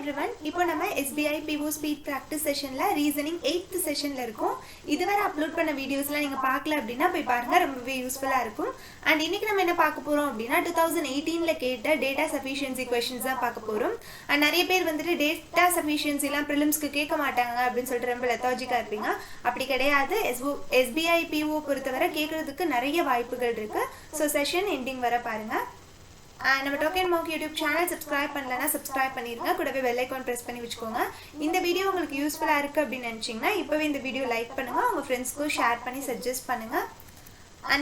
everyone. இப்போ நம்ம SBI PO speed practice sessionல reasoning 8th sessionல இருக்கோம். இதுவரை அப்லோட் பண்ண வீடியோஸ்லாம் நீங்க பார்க்கல அப்படின்னா போய் பாருங்க, ரொம்பவே யூஸ்ஃபுல்லா இருக்கும். அண்ட் இன்னைக்கு நம்ம என்ன பார்க்க போறோம் அப்படின்னா 2018ல கேட்ட டேட்டா சஃபிஷியன்சி क्वेश्चंस தான் பார்க்க போறோம். அண்ட் நிறைய பேர் வந்துட்டு டேட்டா சஃபிஷியன்சிலாம் பிரிலிம்ஸ்க்கு கேட்க மாட்டாங்க அப்படின்னு சொல்லிட்டு ரொம்ப லெத்தாஜிக்கா இருப்பீங்க. அப்படி கிடையாது. SBI PO பொறுத்தவரை கேட்கறதுக்கு நிறைய வாய்ப்புகள் இருக்கு. ஸோ செஷன் எண்டிங் வர பாருங்க. நம்ம token mark YouTube channel subscribe பண்ணலன்னா சப்ஸ்கிரைப் பண்ணிருங்க, கூடவே பெல் ஐகான் பிரஸ் பண்ணி வச்சுக்கோங்க. இந்த வீடியோ உங்களுக்கு யூஸ்ஃபுல்லா இருக்கு அப்படின்னு நினைச்சீங்கன்னா இப்பவே இந்த வீடியோ லைக் பண்ணுங்க, உங்க ஃப்ரெண்ட்ஸ்க்கும் ஷேர் பண்ணி சஜஸ்ட் பண்ணுங்க.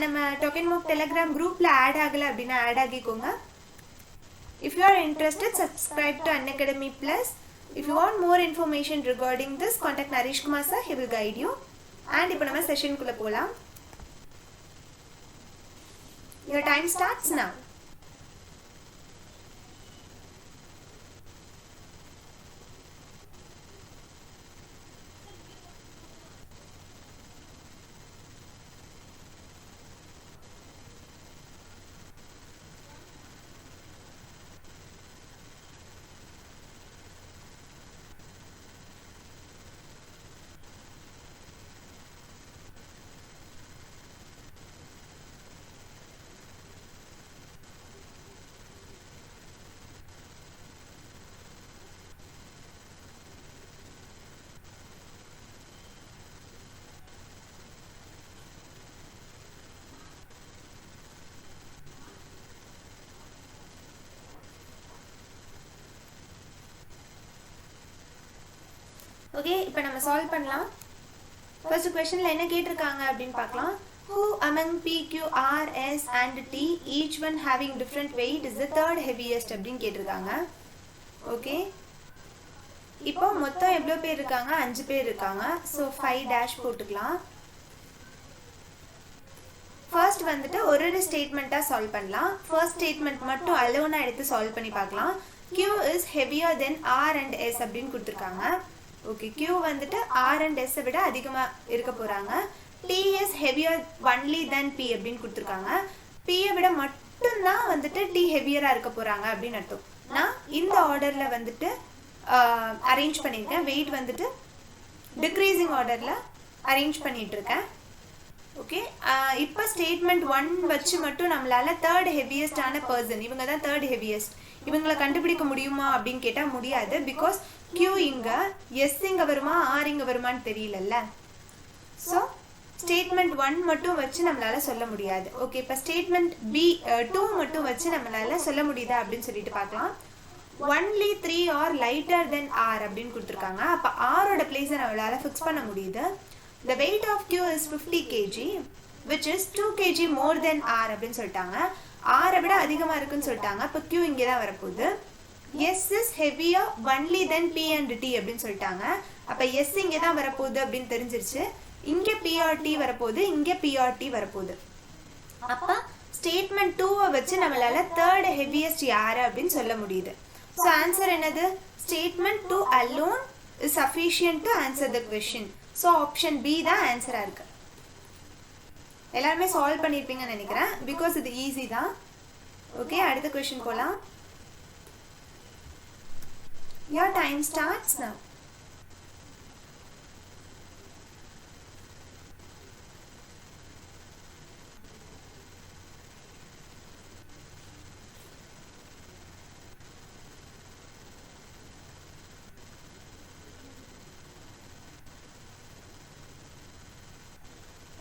நம்ம டோக்கன் மார்க் டெலிகிராம் குரூப்ல ஆட் ஆகல அப்படின்னா add ஆகிக்கோங்க. If you are interested, subscribe to Unacademy Plus. If you want more information regarding this, contact Naresh Kumar sir, he will guide you. And இப்போ நம்ம செஷனுக்குள்ள போலாம். Your time starts now. Okay, இப்போ நம்ம solve பண்ணலாம். First क्वेश्चनல என்ன கேட்டிருக்காங்க அப்படின்னு பார்க்கலாம். Who among P, Q, R, S and T, each one having different weight, is the third heaviest அப்படின்னு கேட்டிருக்காங்க. ஓகே, இப்போ மொத்தம் எவ்வளோ பேர் இருக்காங்க? 5 பேர் இருக்காங்க. ஸோ 5 டேஷ் போட்டுக்கலாம். ஃபர்ஸ்ட் வந்துட்டு ஒரு ஸ்டேட்மெண்ட்டாக சால்வ் பண்ணலாம். ஃபர்ஸ்ட் ஸ்டேட்மெண்ட் மட்டும் அலோனாக எடுத்து சால்வ் பண்ணி பார்க்கலாம். Q is heavier than R and S அப்படின்னு கொடுத்துருக்காங்க. ஓகே, Q வந்துட்டு R and S விட அதிகமாக இருக்க போகிறாங்க. T is heavier only than P அப்படின்னு கொடுத்துருக்காங்க. P விட மட்டும்தான் வந்துட்டு T ஹெவியராக இருக்க போகிறாங்க அப்படின்னு அர்த்தம். நான் இந்த ஆர்டரில் வந்துட்டு அரேஞ்ச் பண்ணியிருக்கேன். வெயிட் வந்துட்டு டிக்ரீசிங் ஆர்டரில் அரேஞ்ச் பண்ணிகிட்ருக்கேன். ஓகே, இப்போ ஸ்டேட்மெண்ட் 1 வச்சு மட்டும் நம்மளால் தேர்ட் ஹெவியஸ்டான பர்சன், இவங்க தான் தேர்ட் ஹெவியஸ்ட், இவங்களை கண்டுபிடிக்க முடியுமா அப்படின்னு கேட்டால் முடியாது. பிகாஸ் Q இங்கே, எஸ் இங்கே வருமா, ஆர் இங்கே வருமானு தெரியலல்ல. ஸோ ஸ்டேட்மெண்ட் 1 மட்டும் வச்சு நம்மளால் சொல்ல முடியாது. ஓகே, இப்போ ஸ்டேட்மெண்ட் B2 மட்டும் வச்சு நம்மளால் சொல்ல முடியுதா அப்படின்னு சொல்லிட்டு பார்க்கலாம். ஒன்லி 3 ஆர் லைட்டர் தென் ஆர் அப்படின்னு கொடுத்துருக்காங்க. அப்போ ஆரோட பிளேஸை நம்மளால் ஃபிக்ஸ் பண்ண முடியுது. The weight of Q is 50 kg, which is 2 kg more than R அப்படின்னு சொல்லிட்டாங்க. R விட அதிகமாக இருக்குன்னு சொல்லிட்டாங்க. அப்போ Q இங்கே தான் வரப்போகுது. S is heavier only than P and T அப்படின்னு சொல்லிட்டாங்க. அப்போ S இங்கே தான் வரப்போகுது அப்படின்னு தெரிஞ்சிருச்சு. இங்கே PRT வரப்போகுது, இங்கே PRT வரப்போகுது. அப்போ ஸ்டேட்மெண்ட் 2 வச்சு நம்மளால தேர்ட் ஹெவியஸ்ட் யாரு அப்படின்னு சொல்ல முடியுது. ஸோ ஆன்சர் என்னது? Statement 2 alone is sufficient to answer the question. So option B தான் ஆன்சராக இருக்கு. எல்லாருமே சால்வ் பண்ணியிருப்பீங்கன்னு நினைக்கிறேன், பிகாஸ் இது ஈஸி தான். ஓகே, அடுத்த கொஸ்டின் போகலாம். Your time starts now.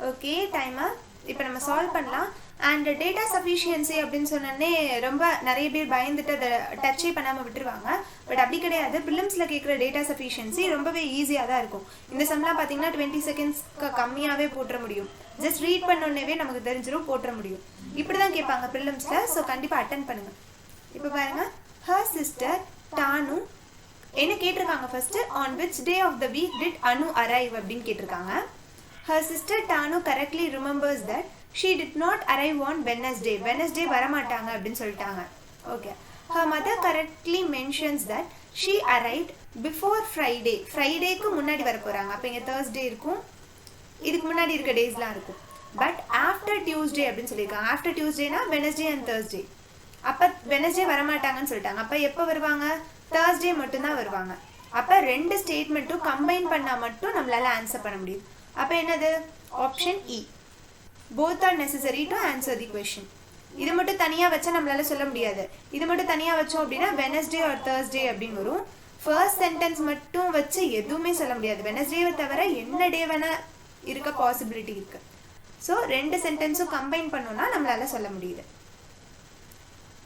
Okay, timer. இப்போ நம்ம சால்வ் பண்ணலாம். அண்ட் டேட்டா சஃபிஷியன்சி அப்படின்னு சொன்னோடனே ரொம்ப நிறைய பேர் பயந்துட்டு அதை டச்சே பண்ணாமல் விட்டுருவாங்க. பட் அப்படி கிடையாது. ப்ரிலிம்ஸில் கேட்குற டேட்டா சஃபிஷியன்சி ரொம்பவே ஈஸியாக தான் இருக்கும். இந்த சம்லாம் பார்த்தீங்கன்னா 20 செகண்ட்ஸ்க்கு கம்மியாகவே போட்டுற முடியும். ஜஸ்ட் ரீட் பண்ணோன்னே நமக்கு தெரிஞ்சிடும், போட்டுற முடியும். இப்படி தான் கேட்பாங்க ப்ரிலிம்ஸில். ஸோ கண்டிப்பாக அட்டன் பண்ணுங்கள். இப்போ பாருங்கள், ஹர் சிஸ்டர் டானு என்ன கேட்டிருக்காங்க first. On which day of the week did Anu arrive அப்படின்னு கேட்டிருக்காங்க. Her sister Tanu correctly remembers that she did not arrive on Wednesday. Wednesday வரமாட்டாங்க அப்படின்னு சொல்லிட்டாங்க. Okay. Her mother correctly mentions that she arrived before Friday. ஃப்ரைடேக்கு முன்னாடி வர போகிறாங்க. அப்போ இங்கே Thursday இருக்கும், இதுக்கு முன்னாடி இருக்க டேஸ்லாம் இருக்கும். பட் ஆஃப்டர் டியூஸ்டே அப்படின்னு சொல்லியிருக்காங்க. ஆஃப்டர் டியூஸ்டேனா Wednesday and Thursday. அப்போ Wednesday வரமாட்டாங்கன்னு சொல்லிட்டாங்க. அப்போ எப்போ வருவாங்க? தேர்ஸ்டே மட்டும்தான் வருவாங்க. அப்போ 2 ஸ்டேட்மெண்ட்டும் கம்பைன் பண்ணால் மட்டும் நம்மளால ஆன்சர் பண்ண முடியுது. அப்போ என்னது? Option E, both are necessary to answer the question. இது மட்டும் தனியாக வச்சா நம்மளால சொல்ல முடியாது. இது மட்டும் தனியாக வச்சோம் அப்படின்னா வெனஸ்டே ஆர் தேர்ஸ்டே அப்படின்னு வரும். ஃபர்ஸ்ட் சென்டென்ஸ் மட்டும் வச்சு எதுவுமே சொல்ல முடியாது. வெனஸ்டேவை தவிர என்ன டே வேணா இருக்க பாசிபிலிட்டி இருக்கு. ஸோ 2 சென்டென்ஸும் கம்பைன் பண்ணோம்னா நம்மளால சொல்ல முடியுது.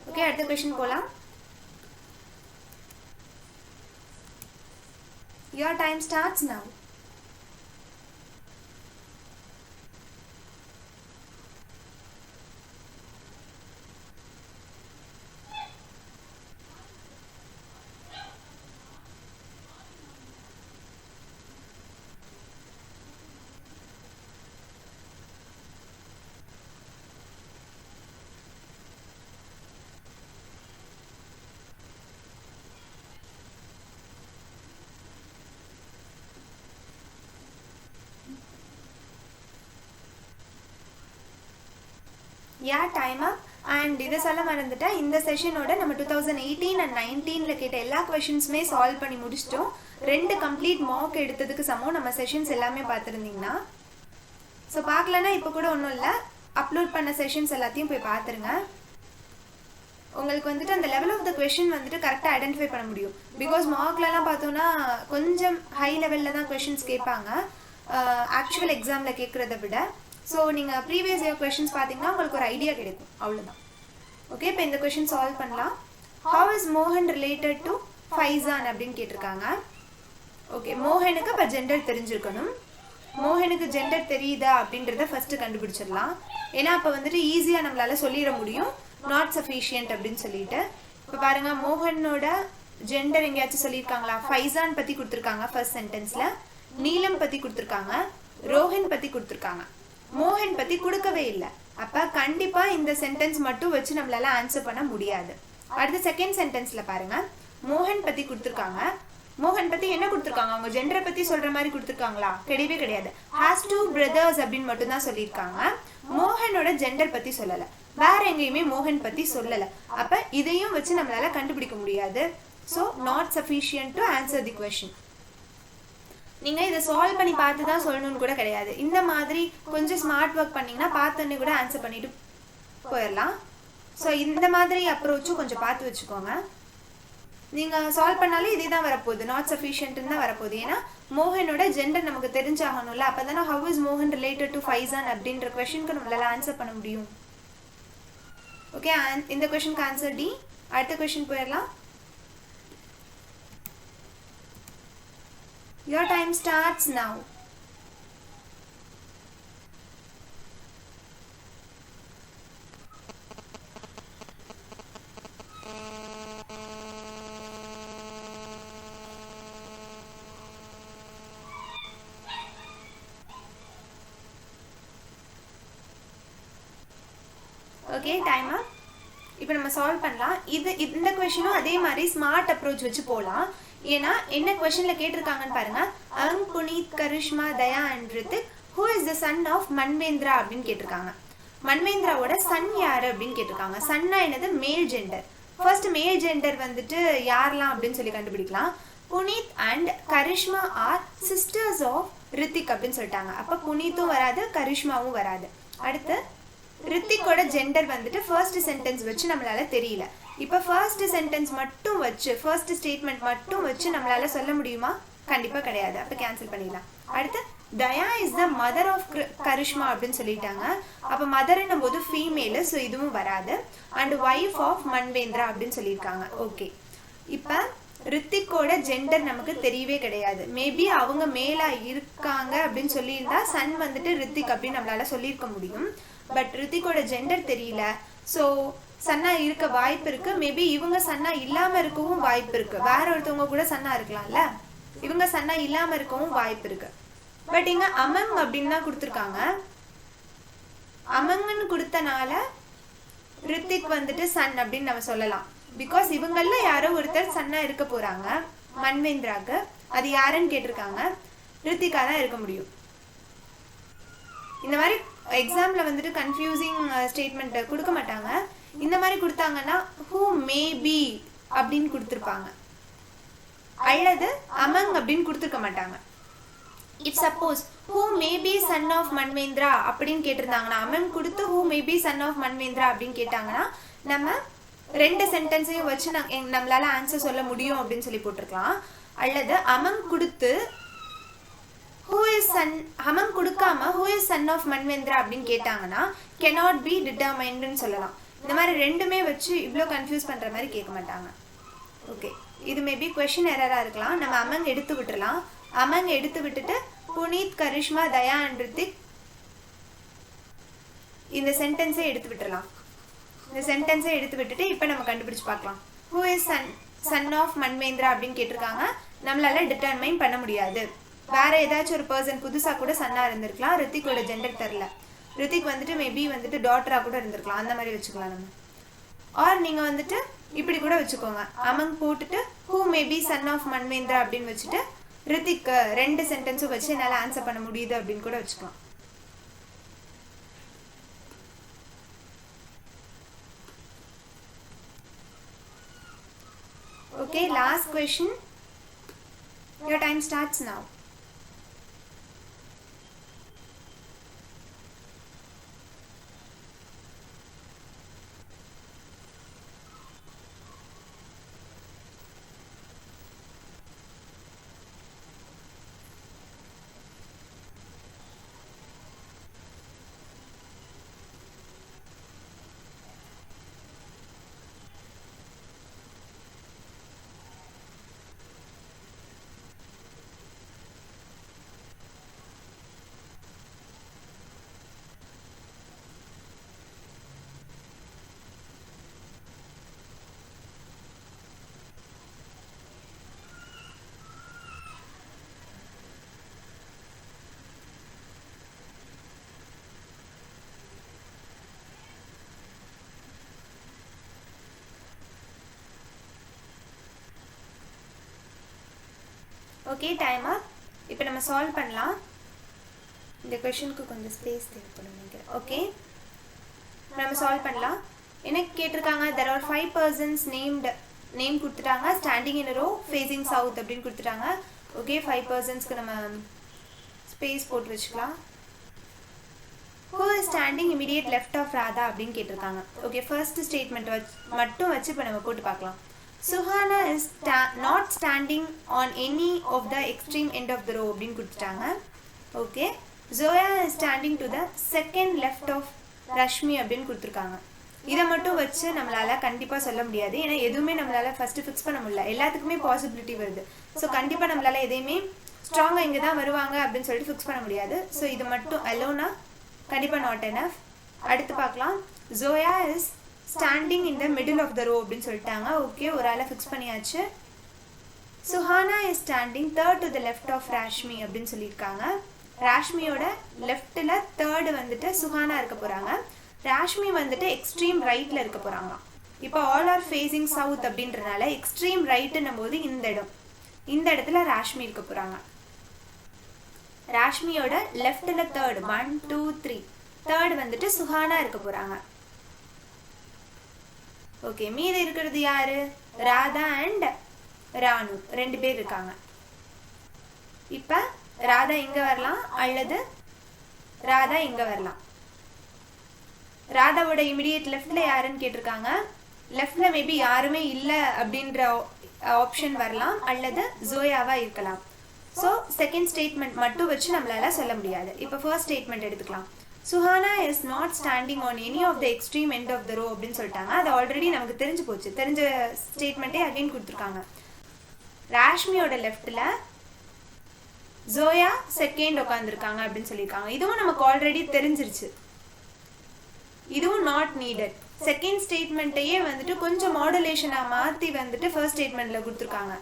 ஓகே, அடுத்த கொஸ்டின் போகலாம். Your time starts now. Time up. And இதை சொல்ல மறந்துட்டேன், இந்த செஷனோட நம்ம 2018 and 19 கேட்ட எல்லா கொஷின்ஸுமே சால்வ் பண்ணி முடிச்சிட்டோம். 2 கம்ப்ளீட் மார்க் எடுத்ததுக்கு சமம் நம்ம செஷன்ஸ் எல்லாமே பார்த்துருந்தீங்கன்னா. ஸோ பார்க்கலன்னா இப்போ கூட ஒன்றும் இல்லை, அப்லோட் பண்ண செஷன்ஸ் எல்லாத்தையும் போய் பார்த்துருங்க. உங்களுக்கு வந்துட்டு அந்த லெவல் ஆஃப் த கொஷின் வந்துட்டு கரெக்டாக ஐடென்டிஃபை பண்ண முடியும். பிகாஸ் மார்க்லலாம் பார்த்தோன்னா கொஞ்சம் ஹை லெவலில் தான் கொஷின்ஸ் கேட்பாங்க ஆக்சுவல் எக்ஸாமில் கேட்குறத விட. ஸோ நீங்கள் ப்ரீவியஸ் இயர் கொஷின்ஸ் பார்த்தீங்கன்னா உங்களுக்கு ஒரு ஐடியா கிடைக்கும், அவ்வளோதான். ஓகே, இப்போ இந்த கொஷின் சால்வ் பண்ணலாம். ஹவ் இஸ் மோகன் ரிலேட்டட் டு ஃபைசான் அப்படின்னு கேட்டிருக்காங்க. ஓகே, மோகனுக்கு இப்போ ஜெண்டர் தெரிஞ்சிருக்கணும். மோகனுக்கு ஜெண்டர் தெரியுதா அப்படின்றத ஃபஸ்ட்டு கண்டுபிடிச்சிடலாம். ஏன்னா அப்போ வந்துட்டு ஈஸியாக நம்மளால சொல்லிட முடியும் நாட் சஃபிஷியன்ட் அப்படின்னு சொல்லிட்டு. இப்போ பாருங்க, மோகனோட ஜெண்டர் எங்கேயாச்சும் சொல்லியிருக்காங்களா? ஃபைசான் பற்றி கொடுத்துருக்காங்க ஃபர்ஸ்ட் சென்டென்ஸில், நீலம் பற்றி கொடுத்துருக்காங்க, ரோஹன் பற்றி கொடுத்துருக்காங்க, மோகன் பற்றி கொடுக்கவே இல்லை. அப்போ கண்டிப்பாக இந்த சென்டென்ஸ் மட்டும் வச்சு நம்மளால ஆன்சர் பண்ண முடியாது. அடுத்த செகண்ட் சென்டென்ஸில் பாருங்க, மோகன் பற்றி கொடுத்துருக்காங்க. மோகன் பற்றி என்ன கொடுத்துருக்காங்க? அவங்க ஜெண்டரை பற்றி சொல்கிற மாதிரி கொடுத்துருக்காங்களா? கிடையவே கிடையாது. ஹாஸ் 2 brothers அப்படின்னு மட்டும் தான் சொல்லியிருக்காங்க. மோகனோட ஜெண்டர் பற்றி சொல்லலை, வேற எங்கேயுமே மோகன் பற்றி சொல்லலை. அப்போ இதையும் வச்சு நம்மளால கண்டுபிடிக்க முடியாது. So not sufficient to answer the question. நீங்கள் இதை சால்வ் பண்ணி பார்த்து தான் சொல்லணும்னு கூட கிடையாது. இந்த மாதிரி கொஞ்சம் ஸ்மார்ட் ஒர்க் பண்ணிங்கன்னா பார்த்தோன்னே கூட ஆன்சர் பண்ணிட்டு போயிடலாம். ஸோ இந்த மாதிரி அப்ரோச்சும் கொஞ்சம் பார்த்து வச்சுக்கோங்க. நீங்கள் சால்வ் பண்ணாலும் இதே தான் வரப்போகுது, நாட் சஃபிஷியன்ட்னு தான் வரப்போகுது. ஏன்னா மோகனோட ஜெண்டர் நமக்கு தெரிஞ்சாகணும்ல. அப்போ தானே ஹவ் இஸ் மோகன் ரிலேட்டட் டு ஃபைசான் அப்படின்ற கொஷனுக்கு நம்மளால ஆன்சர் பண்ண முடியும். ஓகே, இந்த கொஷனுக்கு ஆன்சர் டி. அடுத்த கொஷின் போயிடலாம். Your time starts now. Okay, time அப். இப்போ நம்ம சால்வ் பண்ணலாம். இந்த கொஷினும் அதே மாதிரி ஸ்மார்ட் அப்ரோச் வச்சு போகலாம். ஏன்னா என்ன கொஸ்டின்ல கேட்டிருக்காங்கன்னு பாருங்க. அங், Puneet, Karishma, Daya and Rithik who is the son of Manvendra அப்படின்னு கேட்டிருக்காங்க. மன்வேந்திராவோட சன் யாரு அப்படின்னு கேட்டிருக்காங்க. சன்னா என்னது? மேல் ஜெண்டர். ஃபர்ஸ்ட் மேல் ஜெண்டர் வந்துட்டு யாரெல்லாம் அப்படின்னு சொல்லி கண்டுபிடிக்கலாம். Puneet and Karishma are sisters of Rithik அப்படின்னு சொல்லிட்டாங்க. அப்போ புனீத்தும் வராது, கரிஷ்மாவும் வராது. அடுத்து ரித்திக்கோட ஜெண்டர் வந்துட்டு ஃபர்ஸ்ட் சென்டென்ஸ் வச்சு நம்மளால தெரியல. இப்போ ஃபர்ஸ்ட் சென்டென்ஸ் மட்டும் வச்சு, ஃபர்ஸ்ட் ஸ்டேட்மெண்ட் மட்டும் வச்சு நம்மளால சொல்ல முடியுமா? கண்டிப்பாக கிடையாது. அப்போ கேன்சல் பண்ணிடலாம். அடுத்து Daya is the mother of Karishma அப்படின்னு சொல்லிட்டாங்க. அப்போ மதர்ன்னும் போது ஃபீமேலு, ஸோ இதுவும் வராது. அண்ட் ஒய்ஃப் ஆஃப் மன்வேந்திரா அப்படின்னு சொல்லியிருக்காங்க. ஓகே, இப்போ ரித்திக்கோட ஜெண்டர் நமக்கு தெரியவே கிடையாது. மேபி அவங்க மேலா இருக்காங்க அப்படின்னு சொல்லியிருந்தா சன் வந்துட்டு ரித்திக் அப்படின்னு நம்மளால சொல்லியிருக்க முடியும். பட் ரித்திக்கோட ஜெண்டர் தெரியல, ஸோ சன்னா இருக்க வாய்ப்பு இருக்கு. மேபி இவங்க சன்னா இல்லாம இருக்கவும் வாய்ப்பு இருக்கு. வேற ஒருத்தவங்க கூட சன்னா இருக்கலாம்ல, இவங்க சன்னா இல்லாம இருக்கவும் வாய்ப்பு இருக்கு. பட் இங்க அமங் அப்படின்னு தான் கொடுத்துருக்காங்க. அமங்கன்னு கொடுத்தனால ரித்திக் வந்துட்டு சன் அப்படின்னு நம்ம சொல்லலாம். பிகாஸ் இவங்கள யாரோ ஒருத்தர் சன்னா இருக்க போறாங்க மன்வேந்திராக்கு. அது யாருன்னு கேட்டிருக்காங்க, ரித்திகா தான் இருக்க முடியும். இந்த மாதிரி எக்ஸாம்ல வந்துட்டு கன்ஃபியூசிங் ஸ்டேட்மெண்ட் கொடுக்க மாட்டாங்க. இந்த மாதிரி கொடுத்தாங்கன்னா ஹூ மே பி அப்படின்னு கொடுத்துருப்பாங்க. அல்லது among அப்படின்னு கொடுத்துருக்க மாட்டாங்க. இப் suppose who may be son of மன்வேந்திரா அப்படின்னு கேட்டிருந்தாங்கன்னா among கொடுத்து who may be son of மன்வேந்திரா அப்படின்னு கேட்டாங்கன்னா நம்ம ரெண்டு சென்டென்ஸையும் வச்சு நம்மளால ஆன்சர் சொல்ல முடியும் அப்படின்னு சொல்லி போட்டிருக்கலாம். அல்லது among கொடுத்து who is son among கொடுக்காம who is son of மன்வேந்திரா அப்படின்னு கேட்டாங்கன்னா cannot be determinedனு சொல்லலாம். இந்த மாதிரி ரெண்டுமே வச்சு இவ்வளோ கன்ஃபியூஸ் பண்ற மாதிரி கேட்க மாட்டாங்க. ஓகே, இது மேபி கொஸ்டின் எரரா இருக்கலாம். நம்ம among எடுத்து விட்டுறலாம். among எடுத்து விட்டுட்டு புனீத், கரிஷ்மா, தயா அண்ட் ரித்திக் இந்த சென்டென்ஸை எடுத்து விட்டுறலாம். இந்த சென்டென்ஸை எடுத்து விட்டுட்டு இப்போ நம்ம கண்டுபிடிச்சு பார்க்கலாம். who is son of மன்வேந்திரா அப்படின்னு கேட்டிருக்காங்க. நம்மளால டிட்டர்மைன் பண்ண முடியாது. வேற ஏதாச்சும் ஒரு பர்சன் புதுசா கூட சன்னா இருந்திருக்கலாம். ரித்திக்கோட ஜெண்டர் தெரியல. ரித்திக் வந்துட்டு மேபி வந்துட்டு டாட்டரா கூட இருந்திருக்கலாம். அந்த மாதிரி வச்சுக்கலாம் நம்ம. ஆர் நீங்க வந்துட்டு இப்படி கூட வச்சுக்கோங்க. among போட்டுட்டு who may be son of மன்வேந்திரா அப்படின்னு வச்சுட்டு ரித்திக் ரெண்டு சென்டென்ஸும் வச்சு என்னால ஆன்சர் பண்ண முடியுது அப்படின்னு கூட வச்சுக்கலாம். Okay, last question. Your time starts now. Okay, time அப். இப்போ நம்ம சால்வ் பண்ணலாம். இந்த கொஷனுக்கு கொஞ்சம் ஸ்பேஸ் தேவைப்படும் நினைக்கிறேன். ஓகே, நம்ம சால்வ் பண்ணலாம். எனக்கு கேட்டிருக்காங்க there are 5 persons நேம் கொடுத்துட்டாங்க. Standing in a row facing south அப்படின்னு கொடுத்துட்டாங்க. ஓகே, 5 personsக்கு நம்ம ஸ்பேஸ் போட்டு வச்சுக்கலாம். who is standing immediate left of Radha அப்படின்னு கேட்டிருக்காங்க. ஓகே, ஃபர்ஸ்ட் ஸ்டேட்மெண்ட் மட்டும் வச்சு இப்போ நம்ம போட்டு பார்க்கலாம். Suhana is not standing on any of the extreme end of the row அப்படின்னு கொடுத்துட்டாங்க. Okay, Zoya is standing to the second left of Rashmi அப்படின்னு கொடுத்துருக்காங்க. இதை மட்டும் வச்சு நம்மளால கண்டிப்பாக சொல்ல முடியாது. ஏன்னா எதுவுமே நம்மளால ஃபர்ஸ்ட் ஃபிக்ஸ் பண்ண முடியல. எல்லாத்துக்குமே பாசிபிலிட்டி வருது. ஸோ கண்டிப்பாக நம்மளால எதையுமே ஸ்ட்ராங்காக இங்கே தான் வருவாங்க அப்படின்னு சொல்லிட்டு ஃபிக்ஸ் பண்ண முடியாது. ஸோ இது மட்டும் அலோனா கண்டிப்பாக நாட் எனஃப். அடுத்து பார்க்கலாம். Zoya is standing in the middle of the row அப்படின்னு சொல்லிட்டாங்க. ஓகே, ஒரு ஆளை ஃபிக்ஸ் பண்ணியாச்சு. Suhana is standing third to the left of Rashmi அப்படின்னு சொல்லியிருக்காங்க. ராஷ்மியோட லெஃப்டில் தேர்டு வந்துட்டு சுஹானா இருக்க போகிறாங்க. ராஷ்மி வந்துட்டு எக்ஸ்ட்ரீம் ரைட்டில் இருக்க போகிறாங்க. இப்போ ஆல் ஆர் ஃபேஸிங் சவுத் அப்படின்றனால எக்ஸ்ட்ரீம் ரைட்டுன்னும் போது இந்த இடத்துல ராஷ்மி இருக்க போகிறாங்க. ராஷ்மியோட லெஃப்டில் தேர்டு 1 2 3 தேர்டு வந்துட்டு சுஹானா இருக்க போகிறாங்க. ஓகே, மீதி இருக்கிறது யாரு? ராதா அண்ட் ராணு ரெண்டு பேர் இருக்காங்க. இப்ப ராதா இங்க வரலாம் அல்லது ராதா இங்க வரலாம். ராதாவோட இமிடியேட் லெஃப்ட்ல யாருன்னு கேட்டிருக்காங்க. லெஃப்ட்ல மேபி யாருமே இல்லை அப்படின்ற ஆப்ஷன் வரலாம் அல்லது ஜோயாவா இருக்கலாம். ஸோ செகண்ட் ஸ்டேட்மெண்ட் மட்டும் வச்சு நம்மளால சொல்ல முடியாது. இப்போ ஃபர்ஸ்ட் ஸ்டேட்மெண்ட் எடுத்துக்கலாம். Suhana is not standing on any of the extreme end of the row அப்படின்னு சொல்லிட்டாங்க. அது ஆல்ரெடி நமக்கு தெரிஞ்சு போச்சு. தெரிஞ்ச ஸ்டேட்மெண்ட்டே அகைன் கொடுத்துருக்காங்க. ராஷ்மியோட லெஃப்ட்ல ஜோயா செகண்ட் உட்காந்துருக்காங்க அப்படின்னு சொல்லியிருக்காங்க. இதுவும் நமக்கு ஆல்ரெடி தெரிஞ்சிருச்சு. இதுவும் நாட் நீடட். செகண்ட் ஸ்டேட்மெண்ட்டையே வந்துட்டு கொஞ்சம் மாடுலேஷனாக மாற்றி வந்துட்டு ஃபர்ஸ்ட் ஸ்டேட்மெண்ட்ல கொடுத்துருக்காங்க.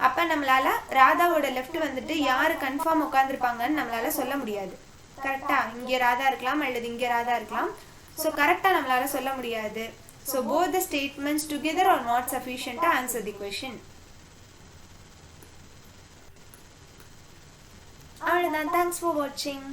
அப்போ நம்மளால ராதாவோட லெஃப்ட் வந்துட்டு யாரு கன்ஃபார்ம் உட்காந்துருப்பாங்கன்னு நம்மளால சொல்ல முடியாது. கரெக்டா, இங்கே ராதா இருக்கலாம் அல்லது இங்கே ராதா இருக்கலாம். ஸோ கரெக்டாக நம்மளால சொல்ல முடியாது. So both the statements together are not sufficient to answer the question. அவ்வளோதான். தேங்க்ஸ் ஃபார் வாட்சிங்.